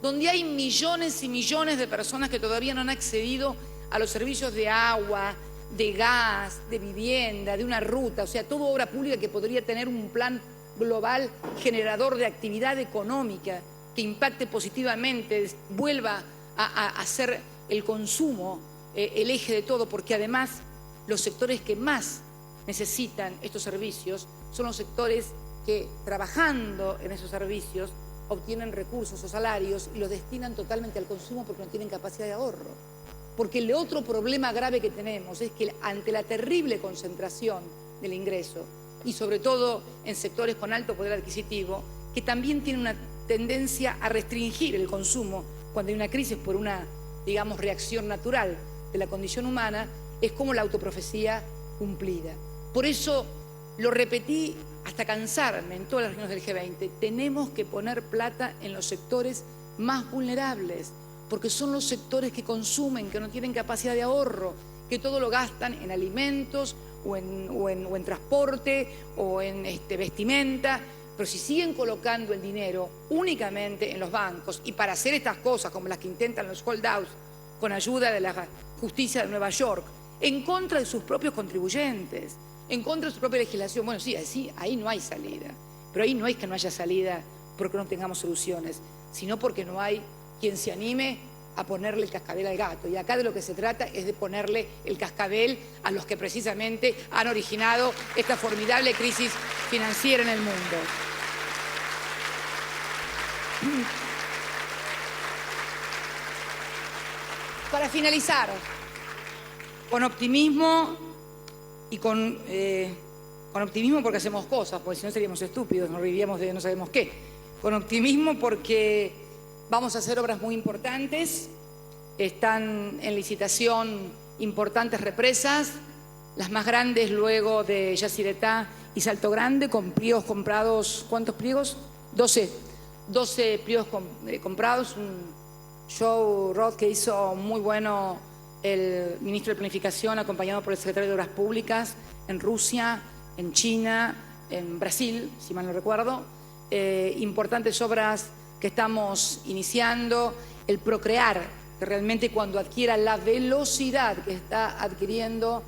donde hay millones y millones de personas que todavía no han accedido a los servicios de agua, de gas, de vivienda, de una ruta, o sea, toda obra pública que podría tener un plan global generador de actividad económica que impacte positivamente, vuelva a hacer el consumo el eje de todo, porque además los sectores que más necesitan estos servicios son los sectores que, trabajando en esos servicios, obtienen recursos o salarios y los destinan totalmente al consumo porque no tienen capacidad de ahorro. Porque el otro problema grave que tenemos es que ante la terrible concentración del ingreso, y sobre todo en sectores con alto poder adquisitivo, que también tienen una tendencia a restringir el consumo cuando hay una crisis por una, digamos, reacción natural de la condición humana, es como la autoprofecía cumplida. Por eso lo repetí hasta cansarme en todas las reuniones del G20, tenemos que poner plata en los sectores más vulnerables, porque son los sectores que consumen, que no tienen capacidad de ahorro, que todo lo gastan en alimentos o en transporte o en vestimenta, pero si siguen colocando el dinero únicamente en los bancos y para hacer estas cosas como las que intentan los holdouts con ayuda de la justicia de Nueva York, en contra de sus propios contribuyentes, en contra de su propia legislación, bueno, sí, ahí no hay salida, pero ahí no es que no haya salida porque no tengamos soluciones, sino porque no hay quien se anime a ponerle el cascabel al gato. Y acá de lo que se trata es de ponerle el cascabel a los que precisamente han originado esta formidable crisis financiera en el mundo. Para finalizar, con optimismo y con optimismo porque hacemos cosas, porque si no seríamos estúpidos, nos reiríamos de no sabemos qué. Con optimismo porque vamos a hacer obras muy importantes, están en licitación importantes represas, las más grandes luego de Yacyretá y Salto Grande, con pliegos comprados, ¿cuántos pliegos? 12 pliegos comprados, un show road que hizo muy bueno el ministro de Planificación, acompañado por el secretario de Obras Públicas, en Rusia, en China, en Brasil, si mal no recuerdo, importantes obras que estamos iniciando, el Procrear, que realmente cuando adquiera la velocidad que está adquiriendo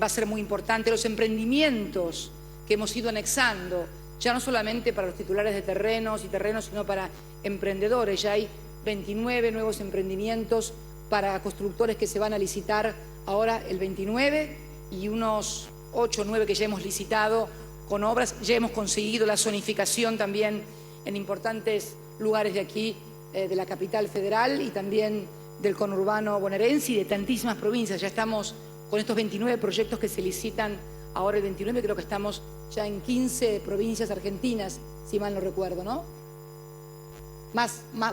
va a ser muy importante, los emprendimientos que hemos ido anexando, ya no solamente para los titulares de terrenos, sino para emprendedores, ya hay 29 nuevos emprendimientos para constructores que se van a licitar ahora el 29 y unos 8 o 9 que ya hemos licitado con obras, ya hemos conseguido la zonificación también en importantes lugares de aquí, de la capital federal y también del conurbano bonaerense y de tantísimas provincias. Ya estamos con estos 29 proyectos que se licitan ahora el 29, creo que estamos ya en 15 provincias argentinas, si mal no recuerdo, ¿no?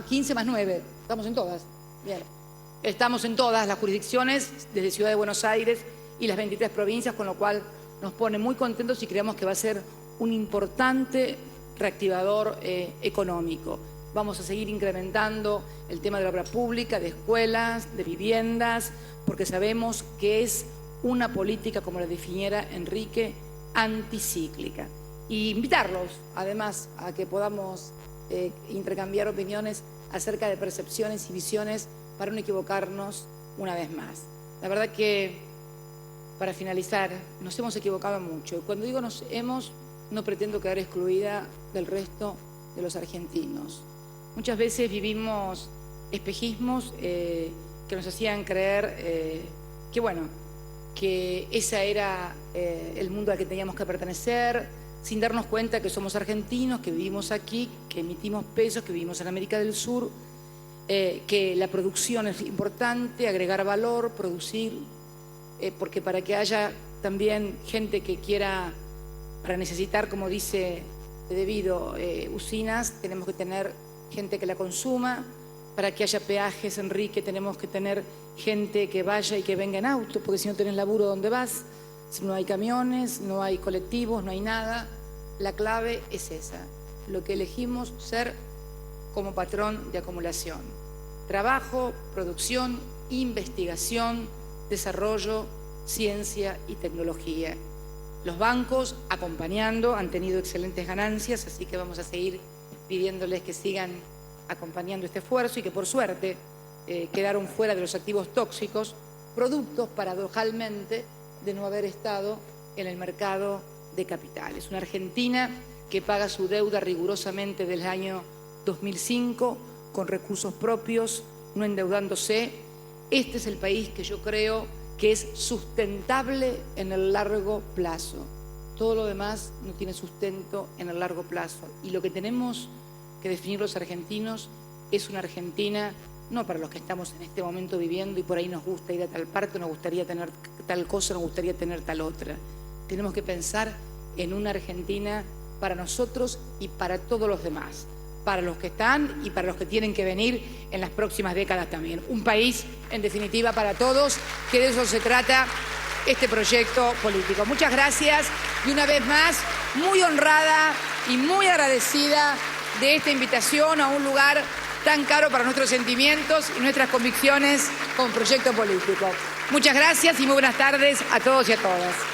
15 más 9, estamos en todas. Bien. Estamos en todas las jurisdicciones, desde Ciudad de Buenos Aires y las 23 provincias, con lo cual nos pone muy contentos y creemos que va a ser un importante reactivador económico. Vamos a seguir incrementando el tema de la obra pública, de escuelas, de viviendas, porque sabemos que es una política, como la definiera Enrique, anticíclica. Y invitarlos, además, a que podamos intercambiar opiniones acerca de percepciones y visiones para no equivocarnos una vez más. La verdad que, para finalizar, nos hemos equivocado mucho. Cuando digo nos hemos, no pretendo quedar excluida del resto de los argentinos. Muchas veces vivimos espejismos que nos hacían creer que, bueno, que ese era el mundo al que teníamos que pertenecer, sin darnos cuenta que somos argentinos, que vivimos aquí, que emitimos pesos, que vivimos en América del Sur, que la producción es importante, agregar valor, producir, porque para que haya también gente que quiera, para necesitar, como dice de debido, usinas, tenemos que tener gente que la consuma. Para que haya peajes, Enrique, tenemos que tener gente que vaya y que venga en auto, porque si no tenés laburo, ¿dónde vas? Si no hay camiones, no hay colectivos, no hay nada. La clave es esa, lo que elegimos ser como patrón de acumulación. Trabajo, producción, investigación, desarrollo, ciencia y tecnología. Los bancos acompañando han tenido excelentes ganancias, así que vamos a seguir pidiéndoles que sigan acompañando este esfuerzo y que por suerte quedaron fuera de los activos tóxicos, productos paradojalmente de no haber estado en el mercado de capitales. Una Argentina que paga su deuda rigurosamente del año 2005 con recursos propios, no endeudándose. Este es el país que yo creo que es sustentable en el largo plazo. Todo lo demás no tiene sustento en el largo plazo. Y lo que tenemos que definir los argentinos es una Argentina, no para los que estamos en este momento viviendo y por ahí nos gusta ir a tal parte, nos gustaría tener tal cosa, nos gustaría tener tal otra. Tenemos que pensar en una Argentina para nosotros y para todos los demás, para los que están y para los que tienen que venir en las próximas décadas también. Un país, en definitiva, para todos, que de eso se trata este proyecto político. Muchas gracias y una vez más, muy honrada y muy agradecida de esta invitación a un lugar tan caro para nuestros sentimientos y nuestras convicciones como proyecto político. Muchas gracias y muy buenas tardes a todos y a todas.